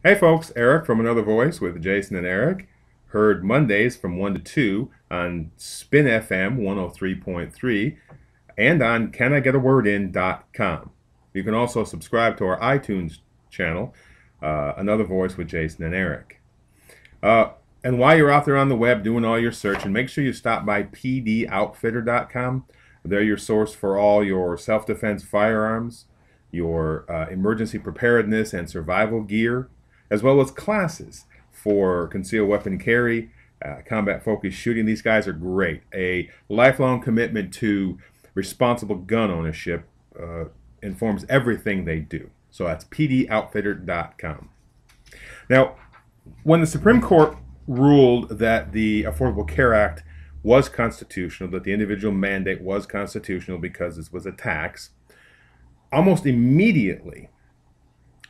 Hey folks, Eric from Another Voice with Jason and Eric. Heard Mondays from 1 to 2 on Spin FM 103.3 and on canIgetawordin.com. You can also subscribe to our iTunes channel, Another Voice with Jason and Eric. And while you're out there on the web doing all your searching, make sure you stop by pdoutfitter.com. They're your source for all your self-defense firearms, your emergency preparedness and survival gear, as well as classes for concealed weapon carry, combat-focused shooting. These guys are great. A lifelong commitment to responsible gun ownership informs everything they do. So that's pdoutfitter.com. Now, when the Supreme Court ruled that the Affordable Care Act was constitutional, that the individual mandate was constitutional because this was a tax, almost immediately,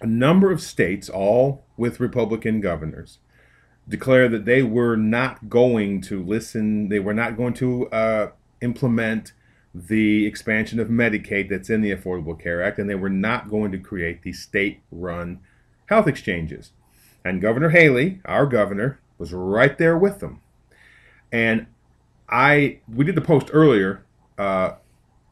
a number of states, all with Republican governors, declared that they were not going to listen, they were not going to implement the expansion of Medicaid that's in the Affordable Care Act, and they were not going to create these state-run health exchanges. And Governor Haley, our governor, was right there with them. And we did the post earlier.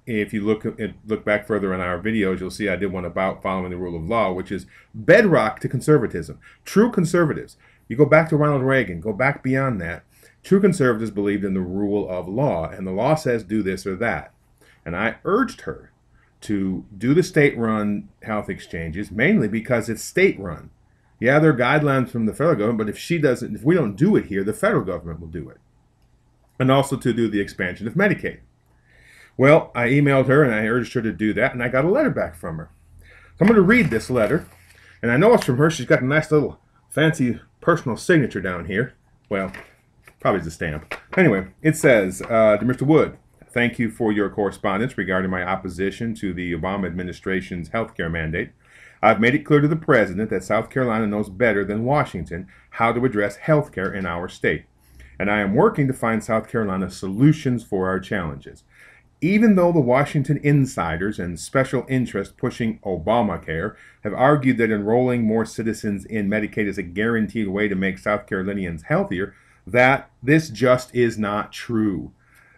If you look back further in our videos, you'll see I did one about following the rule of law, which is bedrock to conservatism. True conservatives, you go back to Ronald Reagan, go back beyond that. True conservatives believed in the rule of law, and the law says do this or that. And I urged her to do the state-run health exchanges, mainly because it's state-run. Yeah, there are guidelines from the federal government, but if we don't do it here, the federal government will do it. And also to do the expansion of Medicaid. Well, I emailed her and I urged her to do that, and I got a letter back from her. So I'm going to read this letter, and I know it's from her. She's got a nice little fancy personal signature down here. Well, probably it's a stamp. Anyway, it says, to Mr. Wood, thank you for your correspondence regarding my opposition to the Obama administration's health care mandate. I've made it clear to the President that South Carolina knows better than Washington how to address health care in our state, and I am working to find South Carolina solutions for our challenges. Even though the Washington insiders and special interests pushing Obamacare have argued that enrolling more citizens in Medicaid is a guaranteed way to make South Carolinians healthier, that this just is not true.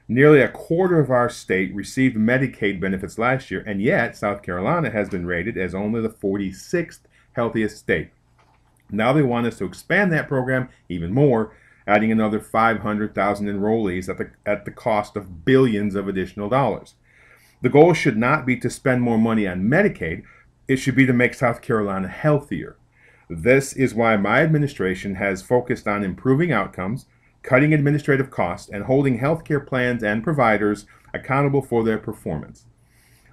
Nearly a quarter of our state received Medicaid benefits last year, and yet South Carolina has been rated as only the 46th healthiest state. Now they want us to expand that program even more, adding another 500,000 enrollees at the cost of billions of additional dollars. The goal should not be to spend more money on Medicaid. It should be to make South Carolina healthier. This is why my administration has focused on improving outcomes, cutting administrative costs, and holding healthcare plans and providers accountable for their performance.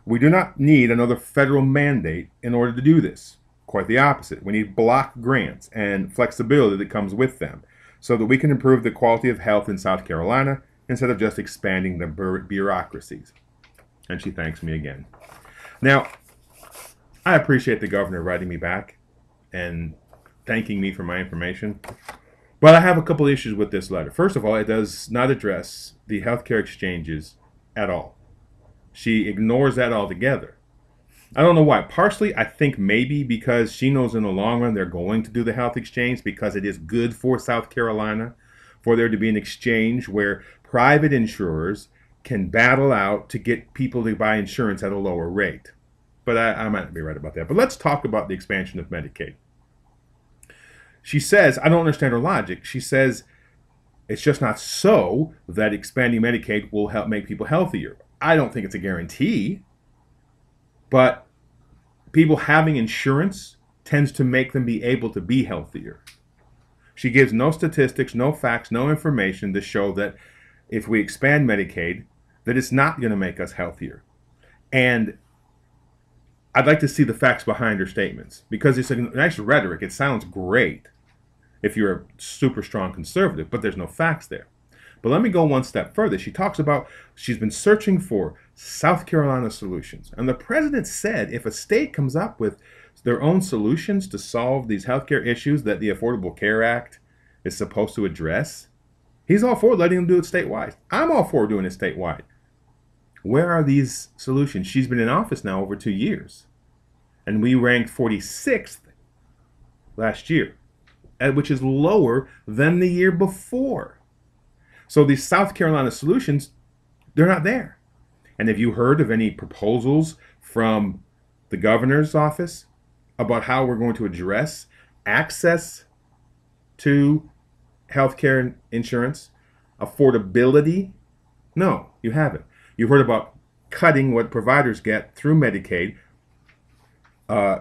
We do not need another federal mandate in order to do this. Quite the opposite. We need block grants and flexibility that comes with them, so that we can improve the quality of health in South Carolina instead of just expanding the bureaucracies. And she thanks me again. Now, I appreciate the governor writing me back and thanking me for my information, but I have a couple issues with this letter. First of all, it does not address the healthcare exchanges at all. She ignores that altogether. I don't know why. Partially, I think maybe because she knows in the long run they're going to do the health exchange because it is good for South Carolina for there to be an exchange where private insurers can battle out to get people to buy insurance at a lower rate. But I might not be right about that. But let's talk about the expansion of Medicaid. She says, I don't understand her logic. She says it's just not so that expanding Medicaid will help make people healthier. I don't think it's a guarantee. But people having insurance tends to make them be able to be healthier. She gives no statistics, no facts, no information to show that if we expand Medicaid, that it's not going to make us healthier. And I'd like to see the facts behind her statements, because it's a nice rhetoric. It sounds great if you're a super strong conservative, but there's no facts there. But let me go one step further. She talks about she's been searching for South Carolina solutions. And the president said if a state comes up with their own solutions to solve these healthcare issues that the Affordable Care Act is supposed to address, he's all for letting them do it statewide. I'm all for doing it statewide. Where are these solutions? She's been in office now over 2 years. And we ranked 46th last year, which is lower than the year before. So these South Carolina solutions, they're not there. And have you heard of any proposals from the governor's office about how we're going to address access to healthcare insurance, affordability? No, you haven't. You've heard about cutting what providers get through Medicaid.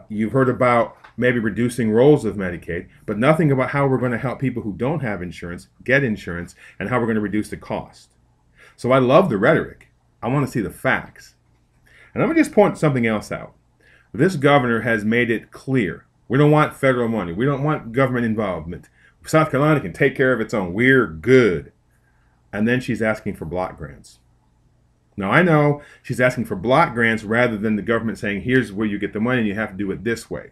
You've heard about maybe reducing rolls of Medicaid, but nothing about how we're going to help people who don't have insurance get insurance and how we're going to reduce the cost. So I love the rhetoric. I want to see the facts. And let me just point something else out. This governor has made it clear. We don't want federal money. We don't want government involvement. South Carolina can take care of its own. We're good. And then she's asking for block grants. Now, I know she's asking for block grants rather than the government saying, here's where you get the money and you have to do it this way.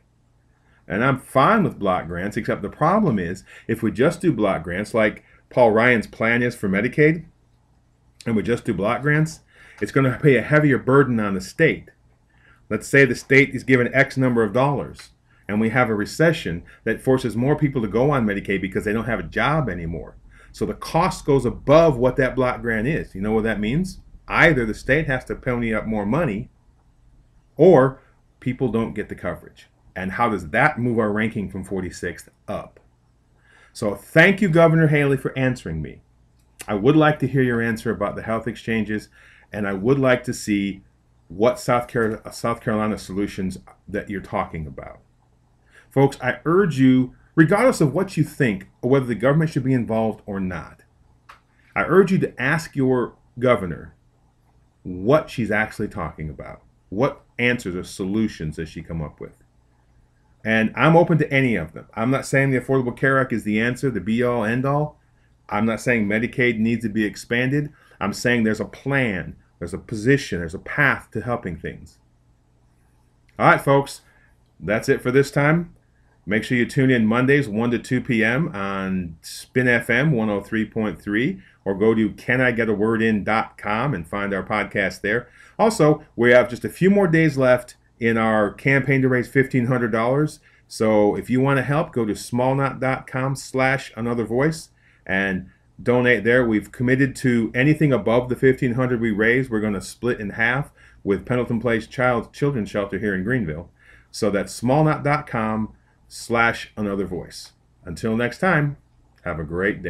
And I'm fine with block grants, except the problem is if we just do block grants, like Paul Ryan's plan is for Medicaid, and we just do block grants, it's going to pay a heavier burden on the state. Let's say the state is given X number of dollars, and we have a recession that forces more people to go on Medicaid because they don't have a job anymore. So the cost goes above what that block grant is. You know what that means? Either the state has to pony up more money, or people don't get the coverage. And how does that move our ranking from 46th up? So thank you, Governor Haley, for answering me. I would like to hear your answer about the health exchanges, and I would like to see what South Carolina solutions that you're talking about. Folks, I urge you, regardless of what you think or whether the government should be involved or not, I urge you to ask your governor what she's actually talking about. What answers or solutions does she come up with? And I'm open to any of them. I'm not saying the Affordable Care Act is the answer, the be-all, end-all. I'm not saying Medicaid needs to be expanded. I'm saying there's a plan, there's a position, there's a path to helping things. All right, folks, that's it for this time. Make sure you tune in Mondays, 1 to 2 p.m. on Spin FM 103.3, or go to canigetawordin.com and find our podcast there. Also, we have just a few more days left in our campaign to raise $1,500. So if you want to help, go to smallknot.com/anothervoice and donate there. We've committed to anything above the $1,500 we raise, we're going to split in half with Pendleton Place Children's Shelter here in Greenville. So that's smallknot.com/anothervoice. Until next time, have a great day.